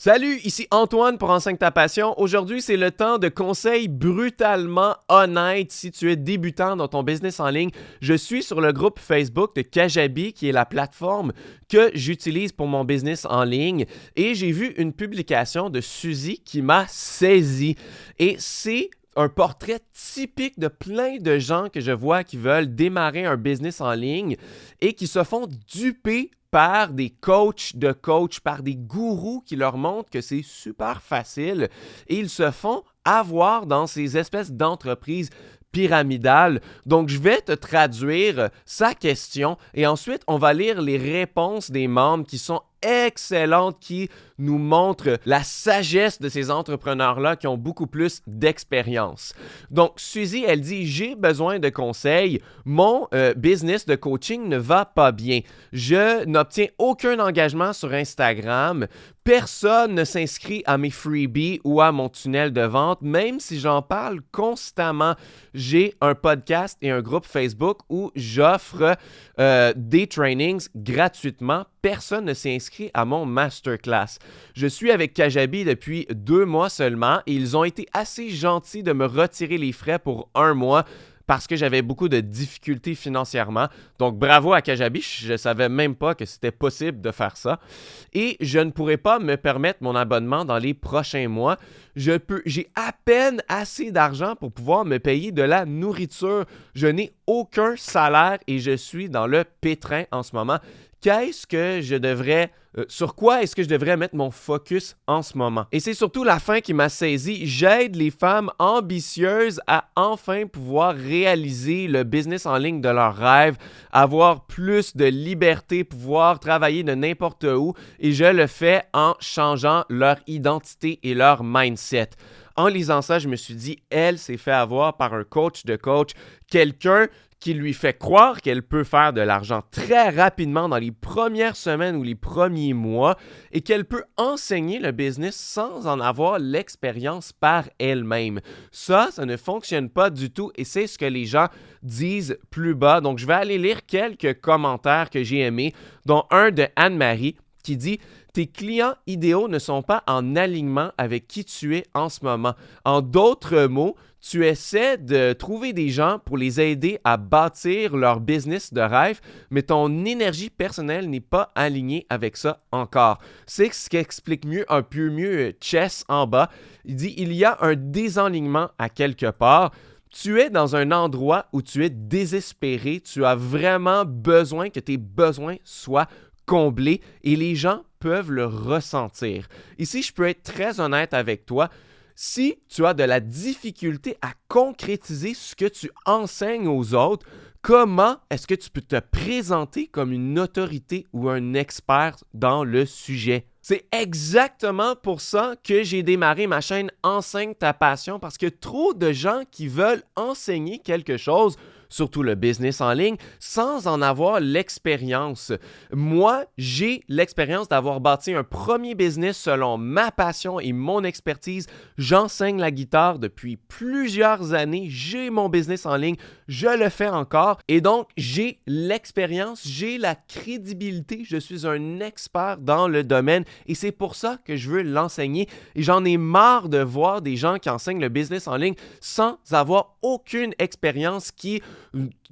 Salut, ici Antoine pour Enseigne ta passion. Aujourd'hui, c'est le temps de conseils brutalement honnêtes si tu es débutant dans ton business en ligne. Je suis sur le groupe Facebook de Kajabi, qui est la plateforme que j'utilise pour mon business en ligne. Et j'ai vu une publication de Suzy qui m'a saisi. Et c'est un portrait typique de plein de gens que je vois qui veulent démarrer un business en ligne et qui se font duper par des coachs de coachs, par des gourous qui leur montrent que c'est super facile et ils se font avoir dans ces espèces d'entreprises pyramidales. Donc, je vais te traduire sa question et ensuite, on va lire les réponses des membres qui sont excellentes, qui nous montrent la sagesse de ces entrepreneurs-là qui ont beaucoup plus d'expérience. Donc, Suzy, elle dit « J'ai besoin de conseils. Mon business de coaching ne va pas bien. Je n'obtiens aucun engagement sur Instagram. Personne ne s'inscrit à mes freebies ou à mon tunnel de vente, même si j'en parle constamment. J'ai un podcast et un groupe Facebook où j'offre des trainings gratuitement. Personne ne s'est inscrit à mon masterclass. Je suis avec Kajabi depuis 2 mois seulement et ils ont été assez gentils de me retirer les frais pour 1 mois parce que j'avais beaucoup de difficultés financièrement. Donc, bravo à Kajabi, je ne savais même pas que c'était possible de faire ça. Et je ne pourrais pas me permettre mon abonnement dans les prochains mois. J'ai à peine assez d'argent pour pouvoir me payer de la nourriture. Je n'ai aucun salaire et je suis dans le pétrin en ce moment. Sur quoi est-ce que je devrais mettre mon focus en ce moment? Et c'est surtout la fin qui m'a saisi. J'aide les femmes ambitieuses à enfin pouvoir réaliser le business en ligne de leurs rêves, avoir plus de liberté, pouvoir travailler de n'importe où et je le fais en changeant leur identité et leur mindset. En lisant ça, je me suis dit, elle s'est fait avoir par un coach de coach, quelqu'un qui lui fait croire qu'elle peut faire de l'argent très rapidement dans les premières semaines ou les premiers mois et qu'elle peut enseigner le business sans en avoir l'expérience par elle-même. Ça ne fonctionne pas du tout et c'est ce que les gens disent plus bas. Donc, je vais aller lire quelques commentaires que j'ai aimés, dont un de Anne-Marie qui dit « Tes clients idéaux ne sont pas en alignement avec qui tu es en ce moment. En d'autres mots, tu essaies de trouver des gens pour les aider à bâtir leur business de rêve, mais ton énergie personnelle n'est pas alignée avec ça encore. » C'est ce qu'explique un peu mieux Chess en bas. Il dit « Il y a un désalignement à quelque part. » Tu es dans un endroit où tu es désespéré, tu as vraiment besoin que tes besoins soient comblés et les gens peuvent le ressentir. Ici, je peux être très honnête avec toi. Si tu as de la difficulté à concrétiser ce que tu enseignes aux autres, comment est-ce que tu peux te présenter comme une autorité ou un expert dans le sujet? C'est exactement pour ça que j'ai démarré ma chaîne Enseigne ta passion parce que trop de gens qui veulent enseigner quelque chose, surtout le business en ligne, sans en avoir l'expérience. Moi, j'ai l'expérience d'avoir bâti un premier business selon ma passion et mon expertise. J'enseigne la guitare depuis plusieurs années. J'ai mon business en ligne. Je le fais encore. Et donc, j'ai l'expérience, j'ai la crédibilité. Je suis un expert dans le domaine et c'est pour ça que je veux l'enseigner. Et j'en ai marre de voir des gens qui enseignent le business en ligne sans avoir aucune expérience qui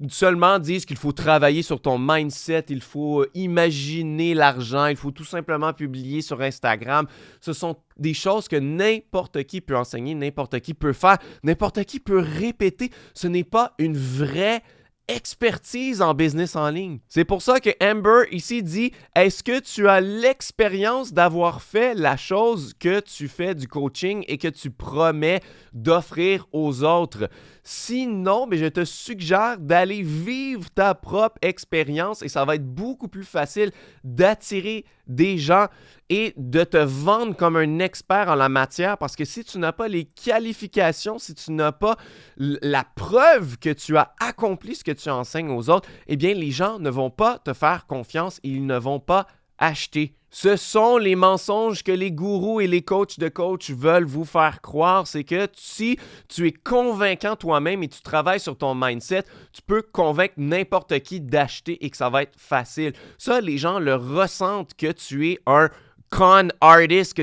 seulement disent qu'il faut travailler sur ton mindset, il faut imaginer l'argent, il faut tout simplement publier sur Instagram. Ce sont des choses que n'importe qui peut enseigner, n'importe qui peut faire, n'importe qui peut répéter. Ce n'est pas une vraie expertise en business en ligne. C'est pour ça que Amber ici dit « Est-ce que tu as l'expérience d'avoir fait la chose que tu fais du coaching et que tu promets d'offrir aux autres? » Sinon, je te suggère d'aller vivre ta propre expérience et ça va être beaucoup plus facile d'attirer des gens et de te vendre comme un expert en la matière parce que si tu n'as pas les qualifications, si tu n'as pas la preuve que tu as accompli ce que tu enseignes aux autres, eh bien, les gens ne vont pas te faire confiance et ils ne vont pas acheter. Ce sont les mensonges que les gourous et les coachs de coach veulent vous faire croire. C'est que si tu es convaincant toi-même et tu travailles sur ton mindset, tu peux convaincre n'importe qui d'acheter et que ça va être facile. Ça, les gens le ressentent que tu es un con artist,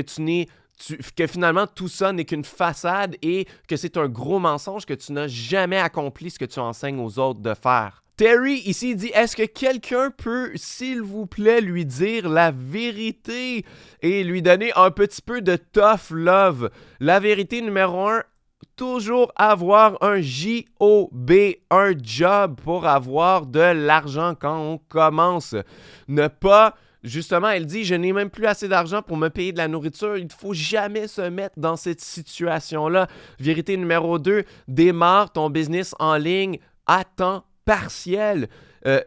que finalement tout ça n'est qu'une façade et que c'est un gros mensonge, que tu n'as jamais accompli ce que tu enseignes aux autres de faire. Terry ici dit « Est-ce que quelqu'un peut, s'il vous plaît, lui dire la vérité et lui donner un petit peu de tough love? La vérité numéro 1, toujours avoir un job, un job pour avoir de l'argent quand on commence. Ne pas... Justement, elle dit « Je n'ai même plus assez d'argent pour me payer de la nourriture. Il ne faut jamais se mettre dans cette situation-là. » Vérité numéro 2, démarre ton business en ligne à temps partiel.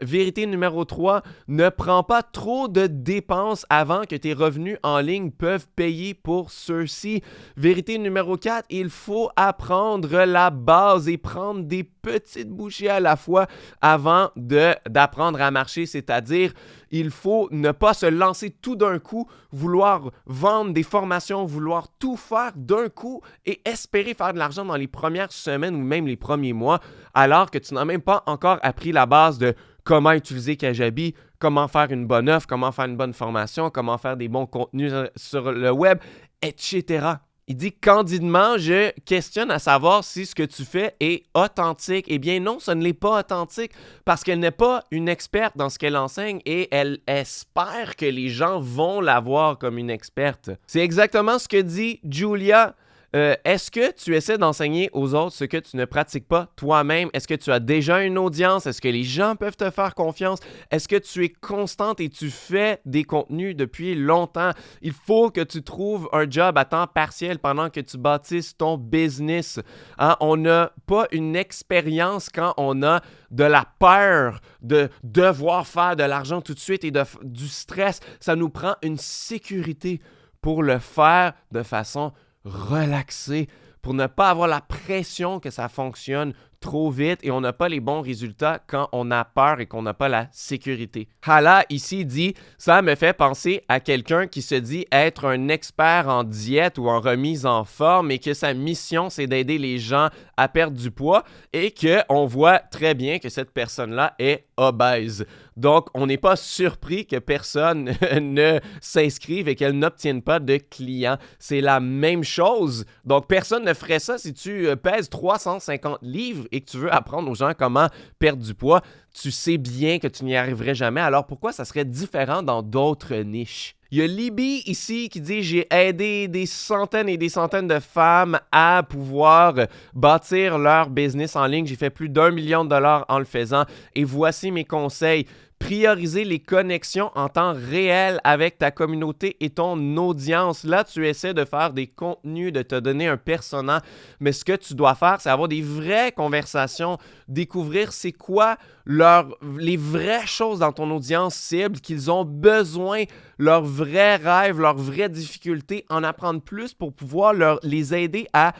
Vérité numéro 3, ne prends pas trop de dépenses avant que tes revenus en ligne peuvent payer pour ceux-ci. Vérité numéro 4, il faut apprendre la base et prendre des petites bouchées à la fois avant d'apprendre à marcher, c'est-à-dire il faut ne pas se lancer tout d'un coup, vouloir vendre des formations, vouloir tout faire d'un coup et espérer faire de l'argent dans les premières semaines ou même les premiers mois, alors que tu n'as même pas encore appris la base de comment utiliser Kajabi, comment faire une bonne offre, comment faire une bonne formation, comment faire des bons contenus sur le web, etc. Il dit candidement, je questionne à savoir si ce que tu fais est authentique. Eh bien non, ce ne l'est pas authentique parce qu'elle n'est pas une experte dans ce qu'elle enseigne et elle espère que les gens vont la voir comme une experte. C'est exactement ce que dit Julia. Est-ce que tu essaies d'enseigner aux autres ce que tu ne pratiques pas toi-même? Est-ce que tu as déjà une audience? Est-ce que les gens peuvent te faire confiance? Est-ce que tu es constante et tu fais des contenus depuis longtemps? Il faut que tu trouves un job à temps partiel pendant que tu bâtisses ton business. Hein? On n'a pas une expérience quand on a de la peur de devoir faire de l'argent tout de suite et du stress. Ça nous prend une sécurité pour le faire de façon relaxé pour ne pas avoir la pression que ça fonctionne trop vite et on n'a pas les bons résultats quand on a peur et qu'on n'a pas la sécurité. Hala ici dit « Ça me fait penser à quelqu'un qui se dit être un expert en diète ou en remise en forme et que sa mission c'est d'aider les gens à perdre du poids et qu'on voit très bien que cette personne-là est obèse. » Donc, on n'est pas surpris que personne ne s'inscrive et qu'elle n'obtienne pas de clients. C'est la même chose. Donc, personne ne ferait ça si tu pèses 350 livres et que tu veux apprendre aux gens comment perdre du poids. Tu sais bien que tu n'y arriverais jamais. Alors, pourquoi ça serait différent dans d'autres niches? Il y a Libby ici qui dit « J'ai aidé des centaines et des centaines de femmes à pouvoir bâtir leur business en ligne. J'ai fait plus d'1 million de dollars en le faisant. Et voici mes conseils. » Prioriser les connexions en temps réel avec ta communauté et ton audience. Là, tu essaies de faire des contenus, de te donner un persona, mais ce que tu dois faire, c'est avoir des vraies conversations, découvrir c'est quoi les vraies choses dans ton audience cible qu'ils ont besoin, leurs vrais rêves, leurs vraies difficultés, en apprendre plus pour pouvoir les aider à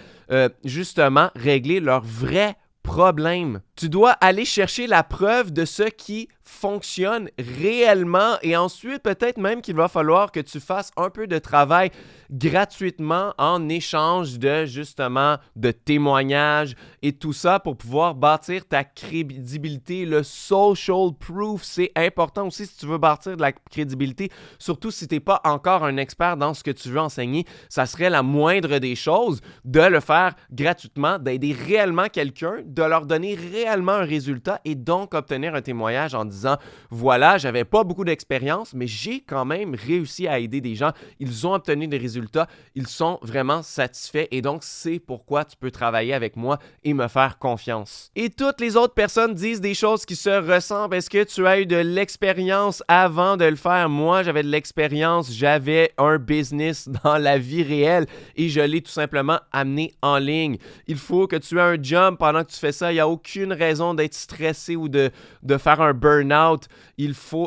justement régler leurs vrais problèmes. Tu dois aller chercher la preuve de ce qui fonctionne réellement et ensuite peut-être même qu'il va falloir que tu fasses un peu de travail gratuitement en échange de justement de témoignages et tout ça pour pouvoir bâtir ta crédibilité. Le social proof, c'est important aussi si tu veux bâtir de la crédibilité, surtout si tu n'es pas encore un expert dans ce que tu veux enseigner. Ça serait la moindre des choses de le faire gratuitement, d'aider réellement quelqu'un, de leur donner réellement un résultat et donc obtenir un témoignage en disant « Voilà, j'avais pas beaucoup d'expérience, mais j'ai quand même réussi à aider des gens. Ils ont obtenu des résultats, ils sont vraiment satisfaits et donc c'est pourquoi tu peux travailler avec moi et me faire confiance. » Et toutes les autres personnes disent des choses qui se ressemblent. Est-ce que tu as eu de l'expérience avant de le faire? Moi, j'avais de l'expérience, j'avais un business dans la vie réelle et je l'ai tout simplement amené en ligne. Il faut que tu aies un job pendant que tu fais ça. Il n'y a aucune raison d'être stressé ou de faire un burn-out.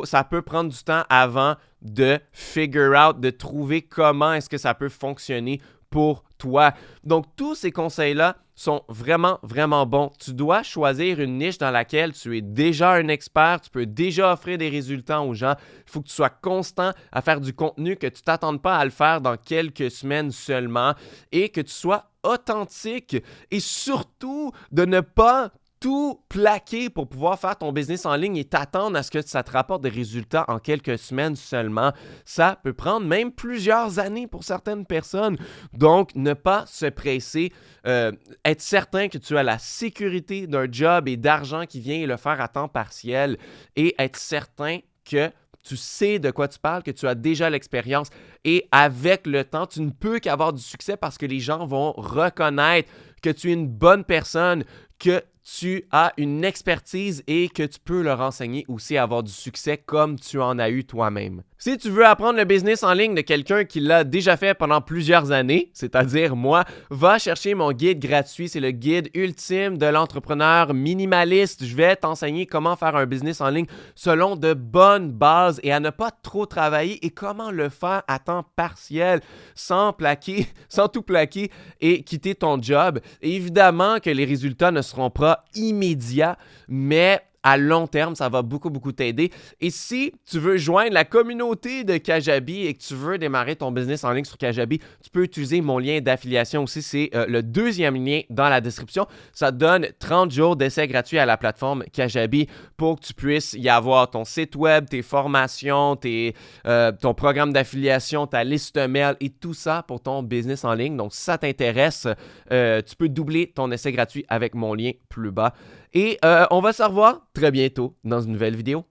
Ça peut prendre du temps avant de figure out, de trouver comment est-ce que ça peut fonctionner pour toi. Donc, tous ces conseils-là sont vraiment, vraiment bons. Tu dois choisir une niche dans laquelle tu es déjà un expert, tu peux déjà offrir des résultats aux gens. Il faut que tu sois constant à faire du contenu, que tu ne t'attendes pas à le faire dans quelques semaines seulement et que tu sois authentique et surtout de ne pas tout plaquer pour pouvoir faire ton business en ligne et t'attendre à ce que ça te rapporte des résultats en quelques semaines seulement. Ça peut prendre même plusieurs années pour certaines personnes. Donc, ne pas se presser, être certain que tu as la sécurité d'un job et d'argent qui vient le faire à temps partiel et être certain que tu sais de quoi tu parles, que tu as déjà l'expérience et avec le temps, tu ne peux qu'avoir du succès parce que les gens vont reconnaître que tu es une bonne personne, que tu as une expertise et que tu peux leur enseigner aussi à avoir du succès comme tu en as eu toi-même. Si tu veux apprendre le business en ligne de quelqu'un qui l'a déjà fait pendant plusieurs années, c'est-à-dire moi, va chercher mon guide gratuit. C'est le guide ultime de l'entrepreneur minimaliste. Je vais t'enseigner comment faire un business en ligne selon de bonnes bases et à ne pas trop travailler et comment le faire à temps partiel sans tout plaquer et quitter ton job. Et évidemment que les résultats ne seront pas immédiats, mais à long terme, ça va beaucoup t'aider. Et si tu veux joindre la communauté de Kajabi et que tu veux démarrer ton business en ligne sur Kajabi, tu peux utiliser mon lien d'affiliation aussi. C'est le deuxième lien dans la description. Ça te donne 30 jours d'essai gratuit à la plateforme Kajabi pour que tu puisses y avoir ton site web, tes formations, ton programme d'affiliation, ta liste mail et tout ça pour ton business en ligne. Donc, si ça t'intéresse, tu peux doubler ton essai gratuit avec mon lien plus bas. Et on va se revoir très bientôt dans une nouvelle vidéo.